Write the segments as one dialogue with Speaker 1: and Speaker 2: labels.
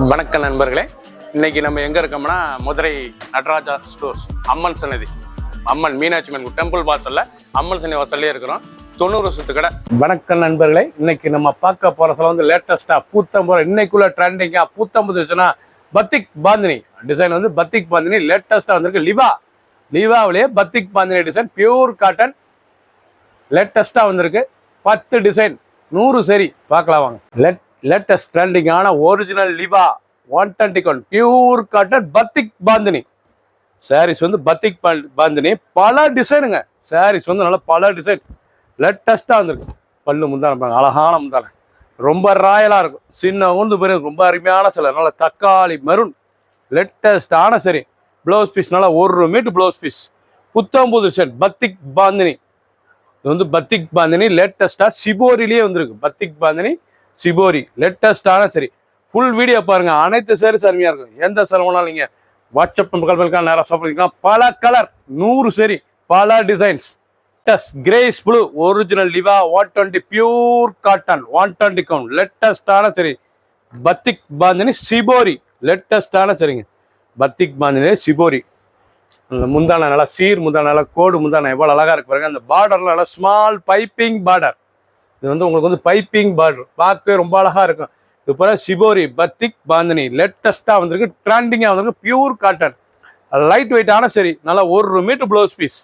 Speaker 1: வணக்கம் நண்பர்களே, இன்னைக்கு நம்ம எங்க இருக்கோம்னா மதுரை நடராஜா ஸ்டோர்ஸ் அம்மன் சன்னதி, அம்மன் மீனாட்சி அம்மன் டெம்பிள் வாசல்ல அம்மன் சன்னதி வாசல்லே இருக்கிறோம். 90 வருஷத்து கடை. வணக்கம் நண்பர்களே, இன்னைக்கு நம்ம பார்க்க போற சொல்ல வந்து லேட்டஸ்டா பூத்தம்பது இன்னைக்குள்ள ட்ரெண்டிங்கா பூத்தம்பது பத்திக் பாந்தினி டிசைன் வந்து பத்திக் பாந்தினி லேட்டஸ்டா வந்திருக்கு. லிவாவிலேயே பத்திக் பாந்தினி டிசைன் பியூர் காட்டன் லேட்டஸ்டா வந்திருக்கு. 10 டிசைன் 100 சரி பார்க்கலாம் வாங்க. லேட்டஸ்ட் ட்ரெண்டிங்கான original லிவா 121 pure cotton பத்திக் bandhani saris வந்து பத்திக் பாந்தினி பல டிசைனுங்க. சாரீஸ் வந்து நல்லா பல டிசைன் லேட்டஸ்ட்டாக வந்திருக்கு. பல்லு முந்தான அழகான முந்தான ரொம்ப ராயலாக இருக்கும். சின்ன ஊந்து பேர் ரொம்ப அருமையான சில நல்ல தக்காளி மெரூன் லேட்டஸ்டான சரி. ப்ளவுஸ் பீஸ் நல்லா 1 மீட்டர் ப்ளவுஸ் பீஸ். புத்தம்புது டிசைன் பத்திக் பாந்தினி. இது வந்து பத்திக் பாந்தினி லேட்டஸ்ட்டாக சிபோரிலேயே வந்திருக்கு. பத்திக் பாந்தினி சிபோரி லேட்டஸ்டான சரி. ஃபுல் வீடியோ பாருங்க. அனைத்து சாரீஸ் அருமையாக இருக்கும். எந்த செலவுனாலும் நீங்கள் வாட்ஸ்அப் கல்விக்கா நேரம் சாப்பிடுக்கலாம். பல கலர் 100 சரி பல designs. Grace blue original லிவா 120 pure cotton 120 count லேட்டஸ்டான சரி. பத்திக் பாந்தினி சிபோரி லேட்டஸ்டான சரிங்க. பத்திக் பாந்தினி சிபோரி அந்த முந்தான நல்லா சீர் முந்தான நல்லா கோடு முந்தான எவ்வளோ அழகாக இருக்கு பாருங்க. அந்த பார்டர்ல நல்லா ஸ்மால் பைப்பிங் பார்டர். இது வந்து உங்களுக்கு வந்து பைப்பிங் பார்டர் பார்க்க ரொம்ப அழகாக இருக்கும். இது போல சிபோரி பத்திக் பாந்தினி லேட்டஸ்ட்டாக வந்திருக்கு. ட்ரெண்டிங்காக வந்திருக்கு. பியூர் காட்டன் லைட் வெயிட்டான சரி. நல்லா 1 மீட்டர் ப்ளவுஸ் பீஸ்.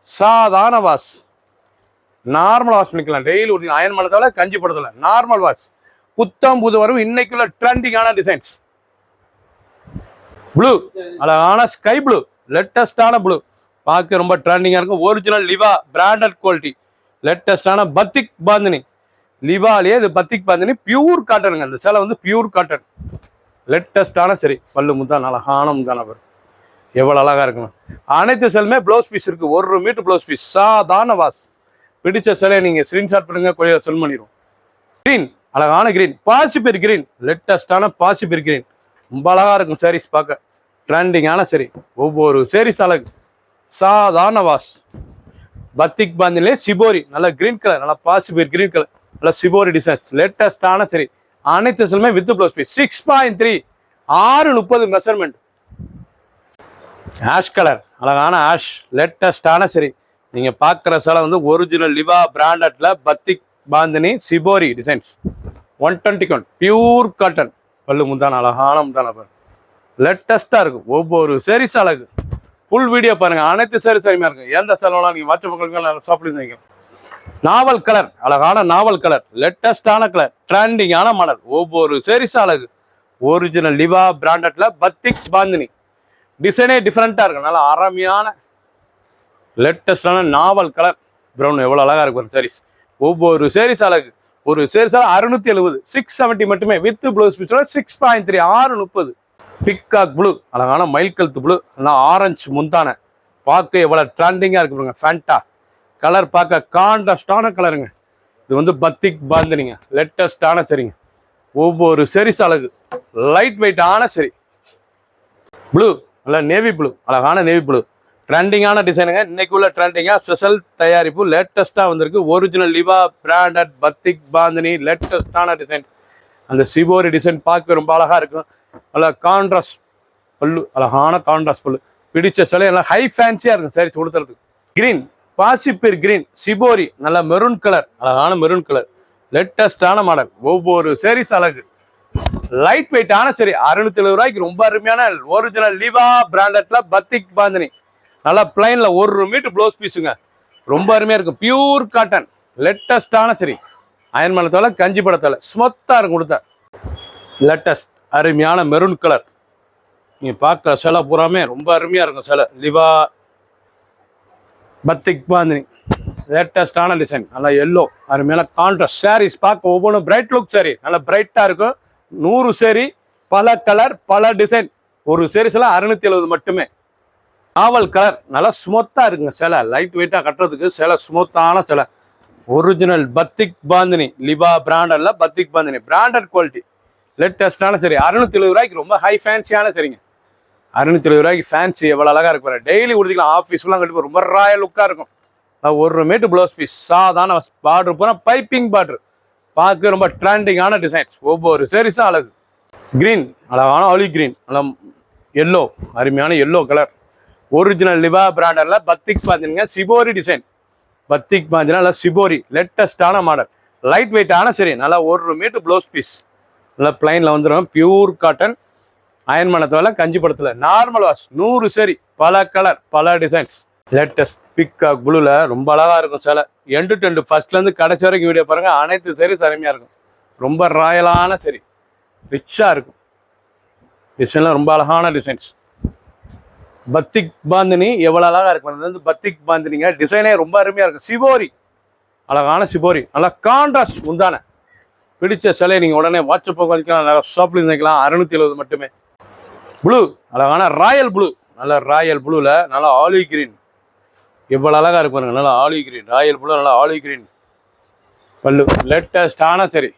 Speaker 1: சாதாரண வாஷ் நார்மல் வாஷ் பண்ணிக்கலாம். டெய்லி ஒரு அயன் பண்ணதால கஞ்சி படுத்தல நார்மல் வாஷ். புத்தம் புது வரும். இன்னைக்குள்ள ட்ரெண்டிங்கான டிசைன்ஸ். ப்ளூ அழகான ஸ்கை ப்ளூ லேட்டஸ்டான ப்ளூ பார்க்க ரொம்ப ட்ரெண்டிங்காக இருக்கும். Original Liva branded quality லேட்டஸ்டான பத்திக் bandhani லிவாலேயே இது பத்திக் பாந்தினி பியூர் காட்டனுங்க. அந்த சேலை வந்து பியூர் காட்டன் லேட்டஸ்டான சரி. பல்லு முந்தான அழகான முந்தான பேர் எவ்வளோ அழகாக இருக்குங்க. அனைத்து சேலுமே ப்ளவுஸ் பீஸ் இருக்குது. 1 மீட்டர் ப்ளவுஸ் பீஸ். சாதாரண வாஷ். பிடிச்ச சேலையை நீங்கள் ஸ்க்ரீன்ஷாட் பண்ணுங்க. கொரியர் செல் பண்ணிடுவோம். க்ரீன் அழகான க்ரீன் பாசிபிர் க்ரீன் லேட்டஸ்டான பாசிபிர் க்ரீன் ரொம்ப அழகாக இருக்கும். சாரீஸ் பார்க்க ட்ரெண்டிங்கான சரி. ஒவ்வொரு சாரீஸ் அழகு. சாதாரண வாஷ். பத்திக் பாந்திலே சிபோரி நல்ல கிரீன் கலர் நல்லா பாசிபிர் கிரீன் கலர் நல்ல சிபோரி டிசைன்ஸ் லேட்டஸ்டான சரி. அனைத்து செல்லுமே with blouse piece. 6.3 6:30 measurement. Ash colour அழகான ஆஷ் லேட்டஸ்டான சரி. நீங்க பார்க்குற சேலை வந்து ஒரிஜினல் லிவா பிராண்டட்ல batik bandhani shibori designs 120 count pure cotton. பல்லு முந்தான அழகான முந்தான பாரு லேட்டஸ்டா இருக்கும். ஒவ்வொரு சாரீஸ் அழகு. ஃபுல் வீடியோ பாருங்க. அனைத்து சாரீஸ் அருமையாக இருக்கும். எந்த செலவுலாம் நீங்கள் வாட்ஸ்அப் சாப்பிடுங்க. நாவல் கலர் அழகான நாவல் கலர் லேட்டஸ்டான கலர் ட்ரெண்டிங்கான மாடல். ஒவ்வொரு சாரீஸ் அழகு. ஒரிஜினல் லிவா பிராண்டட்ல பத்திக் பாந்தினி டிசைனே டிஃப்ரெண்ட்டாக இருக்கும். நல்லா அருமையான லேட்டஸ்டான நாவல் கலர் ப்ரௌன் எவ்வளோ அழகாக இருக்கும் சாரீஸ். ஒவ்வொரு சாரீஸ் அழகு. ஒரு சாரீஸால 670 670 மட்டுமே வித் ப்ளவுஸ் பீஸோட 6.3 6:30. பிக்காக் ப்ளூ அழகான மயில் கழுத்து ப்ளூ நல்லா ஆரஞ்சு முந்தான பார்க்க எவ்வளோ ட்ரெண்டிங்காக இருக்கு பாருங்க. ஃபேண்டா கலர் பார்க்க கான்ட்ராஸ்டான கலருங்க. இது வந்து பத்திக் பாந்தினிங்க லேட்டஸ்டான சரிங்க. ஒவ்வொரு சாரீஸ் அழகு. லைட் வெயிட்டான சரி. ப்ளூ நல்லா நேவி ப்ளூ அழகான நேவி ப்ளூ ட்ரெண்டிங்கான டிசைனுங்க. இன்னைக்கு உள்ள ட்ரெண்டிங்காக ஸ்பெஷல் தயாரிப்பு லேட்டஸ்ட்டாக வந்திருக்கு. Original Liva branded batik bandhani லேட்டஸ்டான design. அந்த சிபோரி டிசைன் பார்க்க ரொம்ப அழகாக இருக்கும். நல்லா கான்ட்ராஸ்ட் பல்லு அழகான கான்ட்ராஸ்ட் பல்லு. பிடிச்ச சிலை எல்லாம் ஹை ஃபேன்சியாக இருக்கும் சாரீஸ் கொடுத்துறதுக்கு. கிரீன் பாசிபிர் கிரீன் சிபோரி நல்ல மெரூன் கலர் அழகான மெரூன் கலர் லேட்டஸ்டான மாடல். ஒவ்வொரு சாரீஸ் அழகு. லைட் வெயிட்டான சரி. 670 ரூபாய்க்கு ரொம்ப அருமையான ஒரிஜினல் லிவா பிராண்டட்ல பத்திக் பாந்தினி நல்லா பிளைன்ல 1 மீட்டர் ப்ளவுஸ் பீஸுங்க. ரொம்ப அருமையாக இருக்கும். பியூர் காட்டன் லேட்டஸ்டான சரி. அயன் பண்ணத்தால கஞ்சி படத்தால ஸ்மூத்தாக இருக்கும். கொடுத்த லேட்டஸ்ட் அருமையான மெரூன் கலர். நீங்கள் பார்க்குற சிலை பூராமே ரொம்ப அருமையாக இருக்கும். சிலை லிவா பத்திக் பாந்தினி லேட்டஸ்டான டிசைன் நல்லா எல்லோ அருமையான கான்ட்ராஸ்ட் சாரீஸ் பார்க்க ஒவ்வொன்றும் பிரைட் லுக் சாரி நல்லா பிரைட்டாக இருக்கும். 100 சாரி பல கலர் பல டிசைன். ஒரு சாரீஸ் எல்லாம் 670 மட்டுமே. நாவல் கலர் நல்லா ஸ்மூத்தாக இருக்குங்க. சிலை லைட் வெயிட்டாக கட்டுறதுக்கு சிலை ஸ்மூத்தான சிலை. ஒரிஜினல் பத்திக் பாந்தினி லிவா பிராண்டட்ல பத்திக் பாந்தினி பிராண்டட் குவாலிட்டி லேட்டஸ்டான சரி. 670 ரூபாய்க்கு ரொம்ப ஹை ஃபேன்சியான சரிங்க. 670 ரூபாய்க்கு ஃபேன்சி எவ்வளோ அழகாக இருக்கு. டெய்லி கொடுத்துக்கலாம். ஆஃபீஸ்லாம் கண்டிப்பாக ரொம்ப ராயல் லுக்காக இருக்கும். 1 மீட்டர் ப்ளவுஸ் பீஸ். சாதாரண பார்டர் பூரா பைப்பிங் பார்டர் பார்க்க ரொம்ப ட்ரெண்டிங்கான டிசைன்ஸ். ஒவ்வொரு சாரீஸும் அழகு. கிரீன், அழகான ஆலிவ் கிரீன், நல்லா எல்லோ, அருமையான yellow colour. Original லிவா பிராண்டர்ல பத்திக் பாந்தினிங்க, shibori design. பத்திக் பாந்தினா நல்லா சிபோரி, லேட்டஸ்டான மாடல், லைட் வெயிட்டான சரி. நல்லா 1 மீட்டர் ப்ளவுஸ் பீஸ், நல்லா பிளைன்ல வந்துடும். பியூர் காட்டன், அயன் மணத்தவரை கஞ்சிபடத்தில் நார்மல் வாஷ். 100 சரி, பல கலர் பல டிசைன்ஸ். லேட்டஸ்ட் பிக்காக் ப்ளூவில் ரொம்ப அழகாக இருக்கும் சேலை. எண்டு டு எண்டு ஃபர்ஸ்ட்லேருந்து கடைசி வரைக்கும் வீடியோ பாருங்கள். அனைத்து சரி அருமையாக இருக்கும். ரொம்ப ராயலான சரி, ரிச்சாக இருக்கும். டிசைன்லாம் ரொம்ப அழகான டிசைன்ஸ். பத்திக் பாந்தினி எவ்வளோ அழகாக இருக்கும். அது வந்து பத்திக் பாந்தினிங்க, டிசைனே ரொம்ப அருமையாக இருக்கும். சிபோரி, அழகான சிபோரி, நல்லா கான்ட்ராஸ்ட் முந்தான. பிடிச்ச சிலையை நீங்கள் உடனே வாட்ஸ்அப் வலிக்கலாம், நல்லா ஷாப்பில் இருந்துக்கலாம். 670 மட்டுமே. ப்ளூ, அழகான ராயல் ப்ளூ, நல்ல ராயல் ப்ளூவில் நல்லா ஆலிவ் கிரீன், எவ்வளோ அழகாக இருக்கு பாருங்க. நல்லா ஆலிவ் கிரீன், ராயல் ப்ளூ, நல்லா ஆலிவ் கிரீன் பல்லு, லேட்டஸ்டான சரி.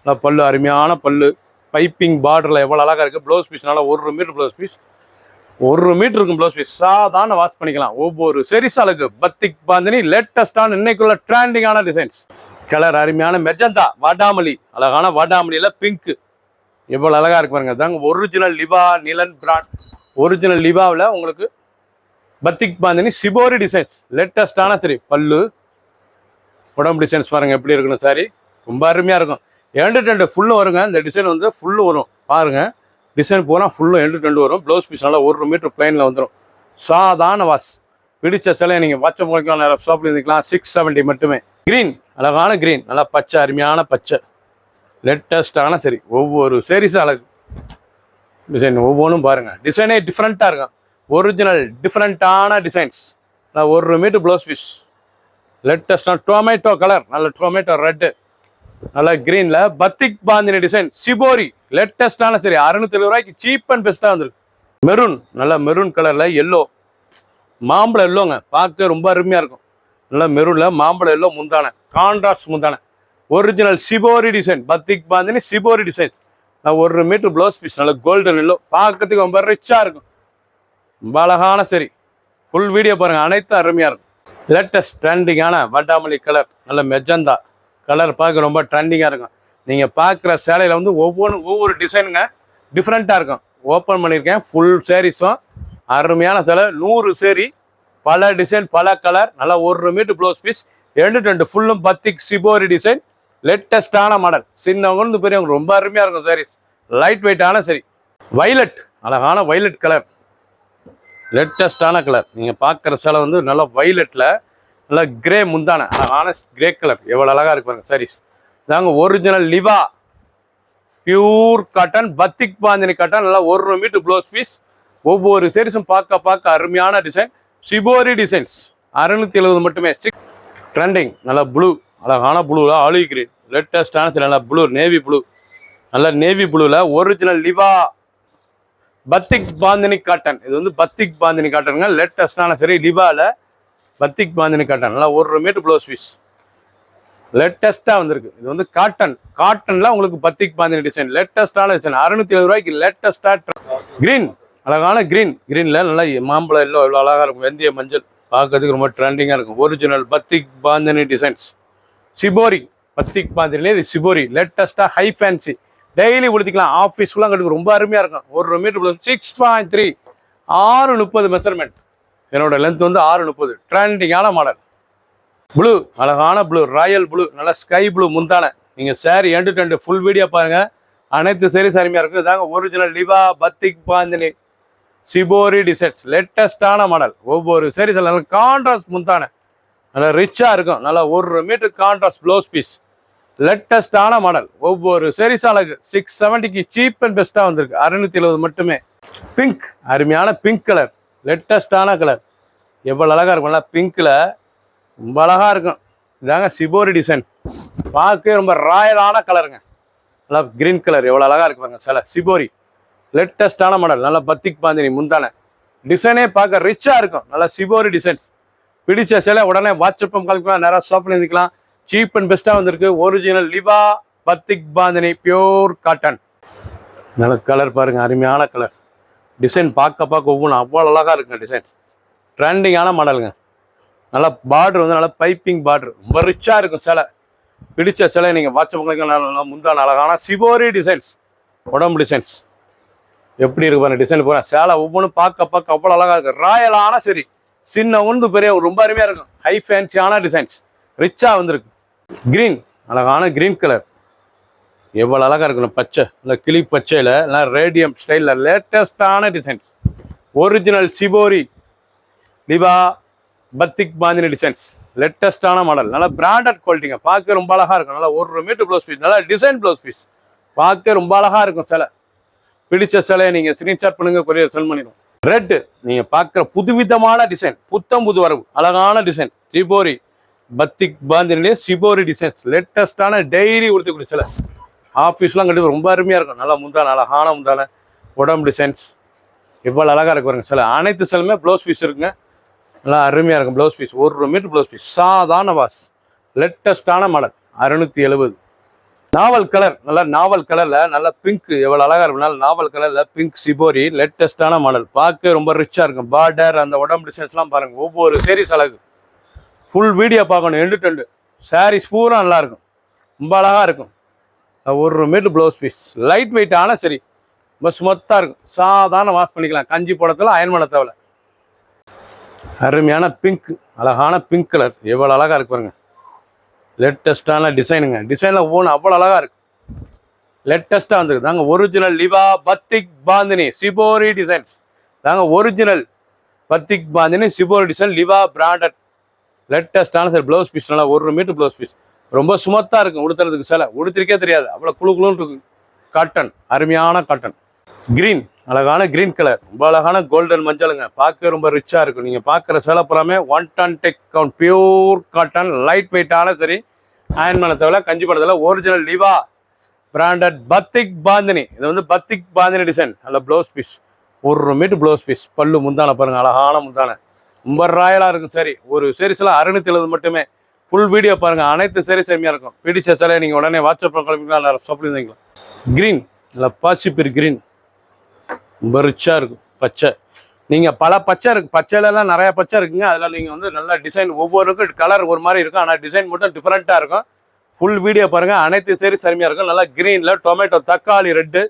Speaker 1: நல்லா பல்லு, அருமையான பல்லு, பைப்பிங் பார்டரில் எவ்வளோ அழகாக இருக்குது. ப்ளவுஸ் பீஸ் நல்லா 1 மீட்டர் ப்ளவுஸ் பீஸ், 1 மீட்டர் இருக்கும் ப்ளவுஸ் பீஸ். சாதாரண வாஷ் பண்ணிக்கலாம். ஒவ்வொரு செரிசாலுக்கு பத்திக் பாந்தினி, லேட்டஸ்டான இன்னைக்குள்ள ட்ரெண்டிங்கான டிசைன்ஸ். கலர் அருமையான மெஜந்தா, வாடாமலி, அழகான வாடாமலியில் பிங்க், எவ்வளோ அழகாக இருக்கு பாருங்க. தாங்க ஒரிஜினல் லிவா நிலன் பிராண்ட். ஒரிஜினல் லிவாவில் உங்களுக்கு பத்திக் பாந்தினி சிபோரி டிசைன்ஸ், லேட்டஸ்டான சரி. பல்லு, உடம்பு டிசைன்ஸ் பாருங்கள் எப்படி இருக்கணும். சாரி ரொம்ப அருமையாக இருக்கும். எண்டு டு எண்டு ஃபுல்லும் வருங்க. இந்த டிசைன் வந்து ஃபுல்லு வரும் பாருங்கள். டிசைன் போனால் ஃபுல்லும் எண்டு டு எண்டு வரும். ப்ளவுஸ் பீஸ் நல்லா 1 மீட்டர் பிளைனில் வந்துடும். சாதாரண வாஷ். பிடிச்ச சிலையை நீங்கள் வாட்ஸ்அப் பண்ணிக்கலாம், நிறைய ஷாப்பில் இருந்துக்கலாம். 670 மட்டுமே. க்ரீன், அழகான க்ரீன், நல்லா பச்சை, அருமையான பச்சை, லேட்டஸ்டான சரி. ஒவ்வொரு சேரீஸும் அழகு. டிசைன் ஒவ்வொன்றும் பாருங்கள். டிசைனே டிஃப்ரெண்ட்டாக இருக்கும். ஒரிஜினல் டிஃப்ரெண்ட்டான டிசைன்ஸ். 1 மீட்டர் ப்ளவுஸ் பீஸ், லேட்டஸ்டான டொமேட்டோ கலர், நல்ல டொமேட்டோ ரெட்டு, நல்ல க்ரீனில் பத்திக் பாந்தினி டிசைன் சிபோரி, லேட்டஸ்டான சரி. 670 ரூபாய்க்கு சீப் அண்ட் பெஸ்ட்டாக வந்துருக்கு. மெரூன், நல்ல மெரூன் கலரில் எல்லோ, மாம்பழம் எல்லோங்க, பார்க்க ரொம்ப அருமையாக இருக்கும். நல்லா மெரூனில் மாம்பழம் எல்லோ முந்தான, கான்ட்ராஸ்ட் முந்தான. Original shibori design, batik bandhani shibori design. 1 metre blouse piece, நல்ல கோல்டன் எல்லோ, பார்க்கறதுக்கு ரொம்ப ரிச்சாக இருக்கும். ரொம்ப அழகான சரி. ஃபுல் வீடியோ பாருங்கள், அனைத்தும் அருமையாக இருக்கும். லேட்டஸ்ட் ட்ரெண்டிங்கான வட்டாமல்லி கலர், நல்ல மெஜந்தா கலர், பார்க்க ரொம்ப ட்ரெண்டிங்காக இருக்கும். நீங்கள் பார்க்குற சேலையில் வந்து ஒவ்வொரு டிசைனுங்க டிஃப்ரெண்ட்டாக இருக்கும். ஓப்பன் பண்ணியிருக்கேன். ஃபுல் சேரீஸும் அருமையான சேலை. 100 சேரீ, பல டிசைன் பல கலர், நல்லா 1 metre blouse piece, end to end ஃபுல்லும் பத்திக் சிபோரி டிசைன், லேட்டஸ்டான மாடல். சின்னவங்க பெரியவங்க ரொம்ப அருமையாக இருக்கும் சாரீஸ். லைட் வெயிட்டான சரி. வைலட், அழகான வைலட் கலர், லேட்டஸ்டான கலர். நீங்கள் பார்க்குற சேலை வந்து நல்லா வைலட்டில் நல்லா கிரே முந்தான, அழகான கிரே கலர், எவ்வளோ அழகாக இருக்கு பாருங்க சாரீஸ். இதாங்க original Liva pure cotton, பத்திக் bandhani cotton, நல்லா 1 மீட்டர் ப்ளவுஸ் பீஸ். ஒவ்வொரு சேரீஸும் பார்க்க அருமையான டிசைன். சிபோரி டிசைன்ஸ், 670 மட்டுமே. ட்ரெண்டிங், நல்லா ப்ளூ, அழகான ப்ளூவில் ஆலிவ் கிரீன், லேட்டஸ்டான சரி. நல்லா ப்ளூ, நேவி ப்ளூ, நல்லா நேவி ப்ளூவில் original Liva batik bandhani cotton. இது வந்து பத்திக் பாந்தினி காட்டனுங்க, லேட்டஸ்டான சரி. லிவாவில் பத்திக் பாந்தினி காட்டன், நல்லா 1 மீட்டர் ப்ளவுஸ் பீஸ், லேட்டஸ்ட்டாக வந்திருக்கு. இது வந்து காட்டனில் உங்களுக்கு பத்திக் பாந்தினி டிசைன், லேட்டஸ்டான டிசைன். 670 ரூபாய்க்கு லேட்டஸ்ட்டாக. க்ரீன், அழகான க்ரீனில் நல்லா மாம்பழம் எல்லோ, எவ்வளோ அழகாக இருக்கும். வெந்தய மஞ்சள், பார்க்கறதுக்கு ரொம்ப ட்ரெண்டிங்காக இருக்கும். Original பத்திக் bandhani designs shibori, batik பாந்தினிலே இது சிபோரி, லேட்டஸ்ட்டாக ஹை ஃபேன்சி. டெய்லி உடுத்திக்கலாம், ஆஃபீஸ்க்குலாம் கட்டுக்கு ரொம்ப அருமையாக இருக்கும். 1 மீட்டர் ப்ளஸ் 6.3, 6:30 மெஷர்மெண்ட். என்னோட லென்த் வந்து 6:30. ட்ரெண்டிங்கான மாடல். ப்ளூ, அழகான ப்ளூ, ராயல் ப்ளூ, நல்லா ஸ்கை ப்ளூ முந்தான. நீங்கள் sorry end to end full video பாருங்கள், அனைத்து சரி அருமையாக இருக்கும். இதாங்க original Liva batik bandhani shibori designs, லேட்டஸ்டான மாடல். ஒவ்வொரு சரி நல்லா கான்ட்ராஸ்ட் முந்தான, நல்லா ரிச்சாக இருக்கும். நல்லா 1 மீட்டர் கான்ட்ராஸ்ட் ப்ளவுஸ் பீஸ், லேட்டஸ்டான மாடல். ஒவ்வொரு சீரிஸ் அழகு. 670க்கு சீப் அண்ட் பெஸ்ட்டாக வந்திருக்கு. 670 மட்டுமே. பிங்க், அருமையான பிங்க் கலர், லேட்டஸ்டான கலர், எவ்வளோ அழகாக இருக்கும். நல்லா பிங்க்கில் ரொம்ப அழகாக இருக்கும். இதாங்க சிபோரி டிசைன், பார்க்கவே ரொம்ப ராயலான கலருங்க. நல்லா கிரீன் கலர், எவ்வளோ அழகாக இருக்கு பாருங்க சில சிபோரி, லேட்டஸ்டான மாடல். நல்லா பத்திக் பாந்தினி முந்தான, டிசைனே பார்க்க ரிச்சாக இருக்கும். நல்லா சிபோரி டிசைன்ஸ். பிடிச்ச சிலை உடனே வாட்ஸ்அப்பும் கால் நேராக ஷாப்பில் இருந்துக்கலாம். சீப் அண்ட் பெஸ்ட்டாக வந்திருக்கு. Original Liva batik bandhani pure cotton. நல்ல கலர் பாருங்கள், அருமையான கலர். டிசைன் பார்க்க ஒவ்வொன்றும் அவ்வளோ அழகாக இருக்குங்க. டிசைன் ட்ரெண்டிங்கான மாடலுங்க. நல்லா பார்டர் வந்து நல்லா பைப்பிங் பார்டர், ரொம்ப ரிச்சாக இருக்கும் சிலை. பிடிச்ச சிலை நீங்கள் வாட்ஸ்அப் நல்லா முந்தான அழகான சிபோரி டிசைன்ஸ், உடம்பு டிசைன்ஸ் எப்படி இருக்கு பாருங்க, டிசைன் போகிறேன். சேலை ஒவ்வொன்றும் பார்க்க அவ்வளோ அழகாக இருக்குது. ராயலான சரி, சின்ன ஒன்று பெரிய ரொம்ப அருமையாக இருக்கும். ஹை ஃபேன்சியான டிசைன்ஸ், ரிச்சாக வந்திருக்கு. க்ரீன், அழகான க்ரீன் கலர் எவ்வளோ அழகாக இருக்கணும். பச்சை, இல்லை கிளி பச்சையில் இல்லை ரேடியம் ஸ்டைலில் லேட்டஸ்டான designs. Original shibori லிவா batik bandhani designs, லேட்டஸ்டான மாடல். நல்லா பிராண்டட் குவாலிட்டிங்க, பார்க்க ரொம்ப அழகாக இருக்கும். நல்லா 1 மீட்டர் ப்ளவுஸ் பீஸ், நல்லா டிசைன் ப்ளவுஸ் பீஸ், பார்க்க ரொம்ப அழகாக இருக்கும். சிலை பிடிச்ச சிலையை நீங்கள் ஸ்க்ரீன்ஷாட் பண்ணுங்க, கொரியர் சென்ட் பண்ணிடுவோம். ரெட்டு நீங்கள் பார்க்குற புதுவிதமான டிசைன், புத்தம் புது வரவு, அழகான டிசைன். சிபோரி பத்திக் பாந்தினிலே சிபோரி டிசைன்ஸ், லேட்டஸ்டான டெய்லி உடுத்தக்கூடிய சிலை. ஆஃபீஸ்லாம் கண்டிப்பாக ரொம்ப அருமையாக இருக்கும். நல்லா முந்தான, அழகான முந்தான, உடம்பு டிசைன்ஸ் இவ்வளோ அழகாக இருக்கு பாருங்க. சில அனைத்து சிலையுமே ப்ளவுஸ் பீஸ் இருக்குங்க, நல்லா அருமையாக இருக்கும். Blouse piece 1 metre blouse piece, சாதாரண வாஸ், லேட்டஸ்டான மாடல். 670. நாவல் கலர், நல்லா நாவல் கலரில் நல்லா பிங்க் எவ்வளோ அழகாக இருக்கும். நல்லா நாவல் கலரில் பிங்க் சிபோரி, லேட்டஸ்டான மாடல், பார்க்க ரொம்ப ரிச்சாக இருக்கும். பார்டர் அந்த உடம்பு டிசைன்ஸ்லாம் பாருங்கள். ஒவ்வொரு சேரீஸ் அழகு. ஃபுல் வீடியோ பார்க்கணும், எண்டு டு எண்டு. சாரீஸ் பூரா நல்லாயிருக்கும், ரொம்ப அழகாக இருக்கும். 1 மீட்டர் ப்ளவுஸ் பீஸ், லைட் வெயிட்டான சரி, ரொம்ப ஸ்மூத்தாக இருக்கும். சாதாரண வாஷ் பண்ணிக்கலாம், கஞ்சி போடத்தில் அயன் பண்ண தேவை. அருமையான பிங்க், அழகான பிங்க் கலர் எவ்வளோ அழகாக இருக்கு பாருங்க. லேட்டஸ்டான டிசைனுங்க, டிசைனில் ஒவ்வொன்று அவ்வளோ அழகாக இருக்குது. லேட்டஸ்ட்டாக வந்துருக்கு தாங்க. Original Liva batik bandhani shibori designs தாங்க. Original பத்திக் bandhani shibori design, லிவா branded, லேட்டஸ்டான sir. Blouse piece நல்லா 1 மீட்டர் ப்ளவுஸ் பீஸ், ரொம்ப சுமத்தாக இருக்கும். உடுத்துறதுக்கு சிலை உடுத்திருக்கே தெரியாது, அவ்வளோ குழுன்னு இருக்கு. காட்டன், அருமையான காட்டன். க்ரீன், அழகான க்ரீன் கலர், ரொம்ப அழகான கோல்டன் மஞ்சளுங்க, பார்க்க ரொம்ப ரிச்சாக இருக்கும். நீங்கள் பார்க்குற சேலை புறாமே 1 டன் டெக் கவுண்ட், பியூர் காட்டன், லைட் வெயிட்டான சரி, அயன் பண்ண தேவை, கஞ்சி பண்ண தேவை. Original Liva branded batik bandhani. இது வந்து பத்திக் பாந்தினி டிசைன், நல்ல blouse piece, 1 metre blouse piece. பல்லு முந்தான பாருங்கள், அழகான முந்தான, ரொம்ப ராயலாக இருக்கும். சரி, ஒரு சீரிஸ்லாம் 670 மட்டுமே. ஃபுல் வீடியோ பாருங்கள், அனைத்து சீரிஸ் அருமையாக இருக்கும். பிடிச்ச சிலையை நீங்கள் உடனே வாட்ஸ்அப்பில் கிளம்பிக்கலாம், சப்ளி தங்கிக்கலாம். க்ரீன், நல்லா பாசிப்பிர் க்ரீன், ரொம்ப ரிச்சாக இருக்கும். பச்சை, நீங்கள் பல பச்சை இருக்குது, பச்சையிலலாம் நிறையா பச்சை இருக்குங்க. அதில் நீங்கள் வந்து நல்லா டிசைன், ஒவ்வொருக்கும் கலர் ஒரு மாதிரி இருக்கும், ஆனால் டிசைன் மட்டும் டிஃப்ரெண்ட்டாக இருக்கும். ஃபுல் வீடியோ பாருங்கள், அனைத்து சரி அருமையாக இருக்கும். நல்லா க்ரீனில் டொமேட்டோ, தக்காளி ரெட்டு,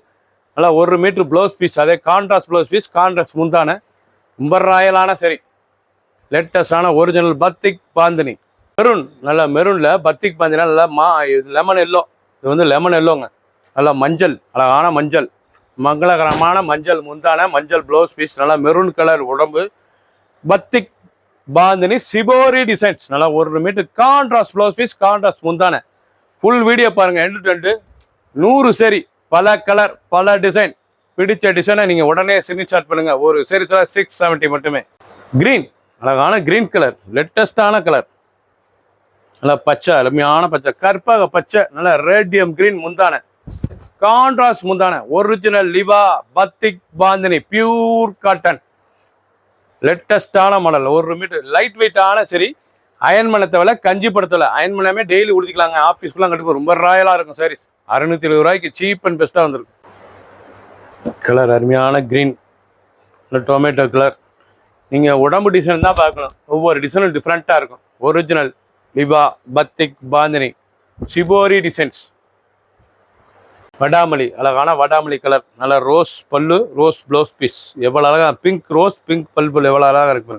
Speaker 1: நல்லா 1 மீட்டர் ப்ளவுஸ் பீஸ், அதே கான்ட்ராஸ்ட் ப்ளவுஸ் பீஸ், கான்ட்ராஸ்ட் முந்தான, ரொம்ப ராயலான சரி, லேட்டஸ்டான ஒரிஜினல் பத்திக் பாந்தினி. மெரூன், நல்லா மெரூனில் பத்திக் பாந்தினா நல்லா லெமன் எல்லோ. இது வந்து லெமன் எல்லோங்க, நல்லா மஞ்சள், அழகான மஞ்சள், மங்களகரமான மஞ்சள் முந்தான, மஞ்சள் ப்ளவுஸ் பீஸ், நல்லா மெரூன் கலர் உடம்பு. பத்திக் பாந்தினி சிபோரி டிசைன்ஸ், நல்லா 1 metre contrast blouse piece, contrast முந்தான. ஃபுல் வீடியோ பாருங்கள், எண்டு டு எண்டு. 100 சரி, பல கலர், பல டிசைன். பிடிச்ச டிசைனை நீங்கள் உடனே ஸ்க்ரீன்ஷாட் பண்ணுங்கள். ஒரு சரி 670 மட்டுமே. க்ரீன், அழகான க்ரீன் கலர், லேட்டஸ்டான கலர், நல்லா பச்சை, அருமையான பச்சை, கற்பாக பச்சை, நல்லா ரேடியம் க்ரீன் முந்தான, கான்ட்ராஸ்ட் முந்தான. Original Liva batik bandhani pure cotton, லேட்டஸ்டான மாடல். 1 மீட்டர் லைட் வெயிட்டான சரி, அயன் பண்ண தேவை, கஞ்சி படத்தில் அயன் பண்ணாமே டெய்லி உடுத்திக்கலாங்க. ஆஃபீஸ்க்குலாம் கண்டிப்பாக ரொம்ப ராயலாக இருக்கும். சாரீஸ் 670 ரூபாய்க்கு சீப் அண்ட் பெஸ்ட்டாக வந்துருக்கு. கலர் அருமையான க்ரீன், டொமேட்டோ கலர். நீங்கள் உடம்பு டிசைன் தான் பார்க்கணும், ஒவ்வொரு டிசைனும் டிஃப்ரெண்ட்டாக இருக்கும். Original Liva batik bandhani shibori designs. வடாமலி, அழகான வடாமலி கலர், நல்ல ரோஸ் பல்லு, ரோஸ் ப்ளவுஸ் பீஸ், எவ்வளோ அழகாக பிங்க் ரோஸ், பிங்க் பல்பு எவ்வளோ அழகாக இருக்கு.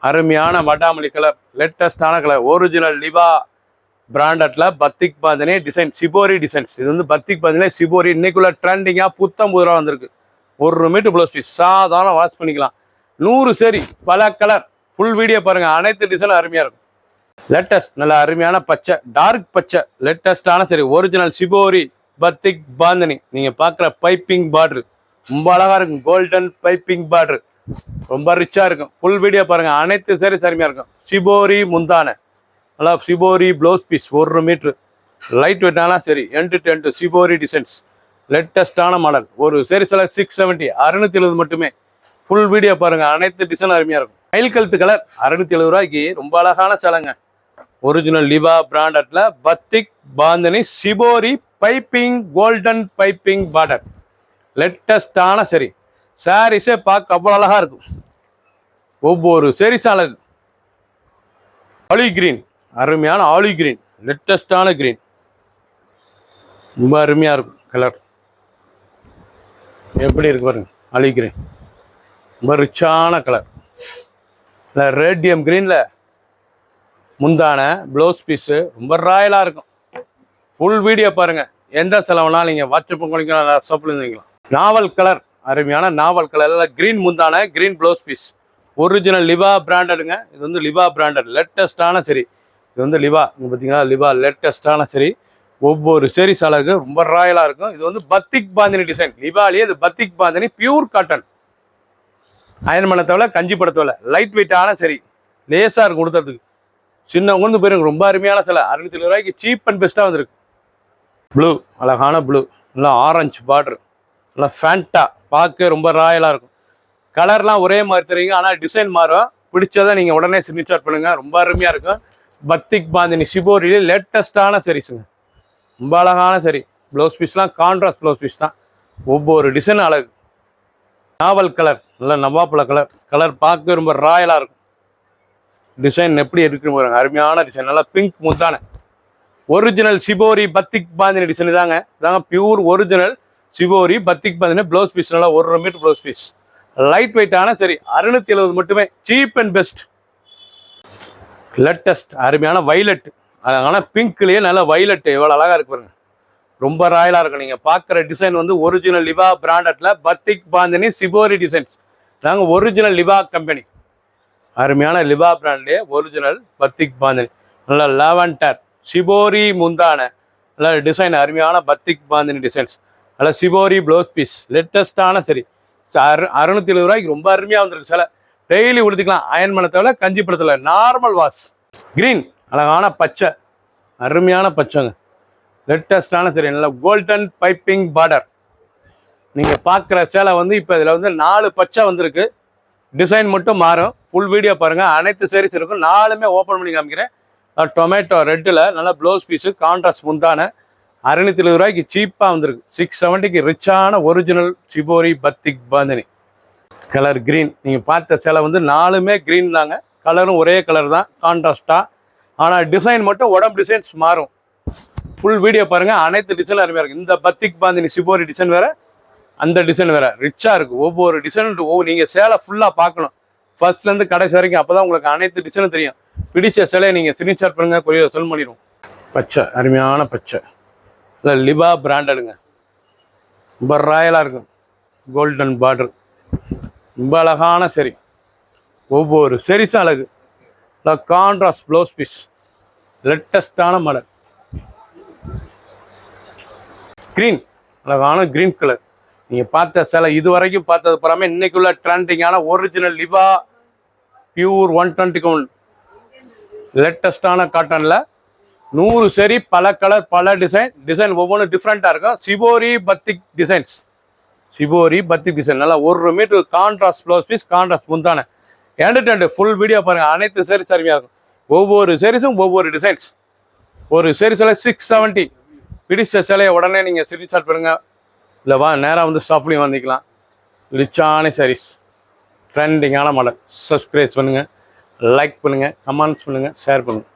Speaker 1: அருமையான வடாமலி கலர், லேட்டஸ்டான கலர். ஒரிஜினல் லிவா பிராண்டட்ல batik bandhani design, shibori designs. இது வந்து பத்திக் பாந்தினி சிபோரி, இன்னைக்குள்ள ட்ரெண்டிங்காக புத்தம் புதுராக வந்திருக்கு. 1 மீட்டர் ப்ளவுஸ் பீஸ், சாதாரண வாஷ் பண்ணிக்கலாம். 100 சரி, பல கலர். ஃபுல் வீடியோ பாருங்கள், அனைத்து டிசைனும் அருமையாக இருக்கும். லேட்டஸ்ட், நல்ல அருமையான பச்சை, டார்க் பச்சை, லேட்டஸ்டான சரி, ஒரிஜினல் சிபோரி பத்திக் பாந்தினி. நீங்கள் பார்க்குற பைப்பிங் பார்டர் ரொம்ப அழகாக இருக்கும், கோல்டன் பைப்பிங் பார்டர், ரொம்ப ரிச்சாக இருக்கும். ஃபுல் வீடியோ பாருங்கள், அனைத்து சரி அருமையாக இருக்கும். சிபோரி முந்தான, நல்லா shibori blouse piece, 1 metre light வெயிட்டானா சரி, end to end shibori designs, லேட்டஸ்டான மாடல். ஒரு சரி 670, 670 மட்டுமே. ஃபுல் வீடியோ பாருங்கள், அனைத்து டிசைனும் அருமையாக இருக்கும். மயில் கழுத்து கலர், 670 ரூபாய்க்கு ரொம்ப அழகான சேலைங்க. ஒரிஜினல் லிவா பிராண்டட்ல batik bandhani shibori piping, golden piping border, லேட்டஸ்டான சரி. சாரீஸே பார்க்க அவ்வளோ அழகாக இருக்கும், ஒவ்வொரு சாரீஸ் அழகு. ஆலிவ் கிரீன், அருமையான ஆலிவ் கிரீன், லேட்டஸ்டான கிரீன், ரொம்ப அருமையாக இருக்கும் கலர். எப்படி இருக்கு பாருங்க, அழிக்கிறேன். ரொம்ப ரிச்சான கலர். இல்லை ரேடியம் க்ரீனில் முந்தான ப்ளவுஸ் பீஸு ரொம்ப ராயலாக இருக்கும். ஃபுல் வீடியோ பாருங்கள். எந்த செலவுனாலும் நீங்கள் வாட்ஸ்அப் பண்ணிக்கலாம், சோப்பில் இருந்தீங்களா. நாவல் கலர், அருமையான நாவல் கலரில் க்ரீன் முந்தான, க்ரீன் ப்ளவுஸ் பீஸ். ஒரிஜினல் லிவா பிராண்டடுங்க. இது வந்து லிவா பிராண்டட் லேட்டஸ்டான சரி. இது வந்து லிவா, இங்கே பார்த்தீங்கன்னா லிவா லேட்டஸ்டான சரி. ஒவ்வொரு சீரிஸ் அழகு ரொம்ப ராயலாக இருக்கும். இது வந்து பத்திக் பாந்தினி டிசைன். லிவாலேயே இது பத்திக் பாந்தினி, பியூர் காட்டன். அயன் பண்ண தேவை, கஞ்சி பட தேவை. லைட் வெயிட்டான சரி, லேசாக இருக்கும் கொடுத்ததுக்கு. சின்ன கொண்டு போயிருங்க. ரொம்ப அருமையான சிலை, 670 ரூபாய்க்கு சீப் அண்ட் பெஸ்ட்டாக வந்திருக்கு. ப்ளூ, அழகான ப்ளூ, நல்லா ஆரஞ்சு பார்டர், நல்லா ஃபேண்டா, பார்க்க ரொம்ப ராயலாக இருக்கும். கலர்லாம் ஒரே மாதிரி தெரியுங்க, ஆனால் டிசைன் மாறும். பிடிச்சதை நீங்கள் உடனே ஸ்க்ரீன்ஷாட் பண்ணுங்கள். ரொம்ப அருமையாக இருக்கும். பத்திக் பாந்தினி சிபோரியிலே லேட்டஸ்டான சரிஸுங்க. ரொம்ப அழகான சரி. ப்ளவுஸ் பீஸ்லாம் கான்ட்ராஸ்ட் ப்ளவுஸ் பீஸ் தான். ஒவ்வொரு டிசைன் அழகு. நாவல் கலர், நல்லா நவாப்பழ கலர். கலர் பார்க்க ரொம்ப ராயலாக இருக்கும். டிசைன் எப்படி இருக்குன்னு பாருங்க, அருமையான டிசைன். நல்லா பிங்க் முத்தான original shibori batik bandhani design தாங்க. இதாங்க pure original shibori batik bandhani. Blouse piece நல்லா 1 மீட்டர் ப்ளவுஸ் பீஸ். லைட் வெயிட்டான சரி, 670 மட்டுமே, சீப் அண்ட் பெஸ்ட். லேட்டஸ்ட் அருமையான வைலட், அழகான பிங்க்லேயே நல்லா வைலட் எவ்வளோ அழகாக இருக்கு பாருங்க. ரொம்ப ராயலாக இருக்கும். நீங்கள் பார்க்குற டிசைன் வந்து ஒரிஜினல் லிவா பிராண்டட்ல பத்திக் பாந்தினி சிபோரி டிசைன்ஸ். நாங்கள் ஒரிஜினல் லிவா கம்பெனி. அருமையான லிவா பிராண்ட்லேயே ஒரிஜினல் பத்திக் பாந்தினி. நல்லா லாவெண்டர் சிபோரி முந்தான, நல்லா டிசைன் அருமையான பத்திக் பாந்தினி டிசைன்ஸ். நல்லா சிபோரி ப்ளவுஸ் பீஸ் லேட்டஸ்டான சரி. 670 ரூபாய்க்கு ரொம்ப அருமையாக வந்துருக்கு சில. டெய்லி உடுத்திக்கலாம். அயன் பண்ண தேவை, கஞ்சி படத்தில். Normal wash. க்ரீன், அழகான பச்சை, அருமையான பச்சைங்க. லேட்டஸ்டான சரி, நல்லா கோல்டன் பைப்பிங் பார்டர். நீங்கள் பார்க்குற சேலை வந்து இப்போ இதில் வந்து 4 பச்சை வந்திருக்கு. டிசைன் மட்டும் மாறும். ஃபுல் வீடியோ பாருங்கள். அனைத்து சீரிஸ் இருக்கும். 4மே ஓப்பன் பண்ணி காமிக்கிறேன். டொமேட்டோ ரெட்டில் நல்லா ப்ளவுஸ் பீஸு, கான்ட்ராஸ்ட் முந்தான, 670 ரூபாய்க்கு சீப்பாக வந்திருக்கு. 670க்கு ரிச்சான original shibori batik bandhani. Colour green. நீங்கள் பார்த்த சேலை வந்து 4மே க்ரீன் தாங்க. கலரும் ஒரே கலர் தான், கான்ட்ராஸ்டாக. ஆனால் டிசைன் மட்டும் உடம்பு டிசைன்ஸ் மாறும். ஃபுல் வீடியோ பாருங்கள். அனைத்து டிசைனும் அருமையாக இருக்குது. இந்த பத்திக் பாந்தினி சிபோரி டிசைன் வேறு, அந்த டிசைன் வேறு. ரிச்சாக இருக்குது. ஒவ்வொரு டிசைனும் நீங்கள் சேலை ஃபுல்லாக பார்க்கணும், ஃபர்ஸ்ட்லேருந்து கடைசி வரைக்கும். அப்போ தான் உங்களுக்கு அனைத்து டிசைனும் தெரியும். பிடிச்ச சிலையை நீங்கள் ஸ்க்ரீன்ஷாட் பண்ணுங்கள், கொரியர் செல் பண்ணிடுவோம். பச்சை, அருமையான பச்சை. இல்லை லிவா பிராண்டடுங்க. ரொம்ப ராயலாக இருக்கும். கோல்டன் பார்டர், ரொம்ப அழகான சரி. ஒவ்வொரு சரிஸும் அழகு. இல்லை கான்ட்ராஸ்ட் ப்ளவுஸ் பீஸ், லேட்டஸ்டான மாடல். க்ரீன், அழகான க்ரீன் கலர். நீங்கள் பார்த்த சிலை இது வரைக்கும் பார்த்தது போகாமல் இன்னைக்குள்ள ட்ரெண்டிங்கான ஒரிஜினல் லிவா பியூர் 120 கவுண்ட் லேட்டஸ்டான காட்டனில் 100 சரி, பல கலர், பல டிசைன் ஒவ்வொன்றும் டிஃப்ரெண்ட்டாக இருக்கும். Shibori batik designs. Shibori batik design நல்லா 1 metre contrast blouse piece, contrast முந்தான. என்டர்டெயின்மெண்ட் ஃபுல் வீடியோ பாருங்கள். அனைத்து சீரிஸ் அருமையாக இருக்கும். ஒவ்வொரு சீரிஸும் ஒவ்வொரு டிசைன்ஸ். ஒரு சீரிஸில் 670. பிடிச்ச சிலையை உடனே நீங்கள் ஸ்க்ரீன்ஷாட் பண்ணுங்கள். இல்லை நேராக வந்து ஸ்டாஃப்லேயும் வந்துக்கலாம். ரிச்சான சாரீஸ், ட்ரெண்டிங்கான மாடல். சப்ஸ்கிரைப் பண்ணுங்கள், லைக் பண்ணுங்கள், கமெண்ட்ஸ் பண்ணுங்கள், ஷேர் பண்ணுங்கள்.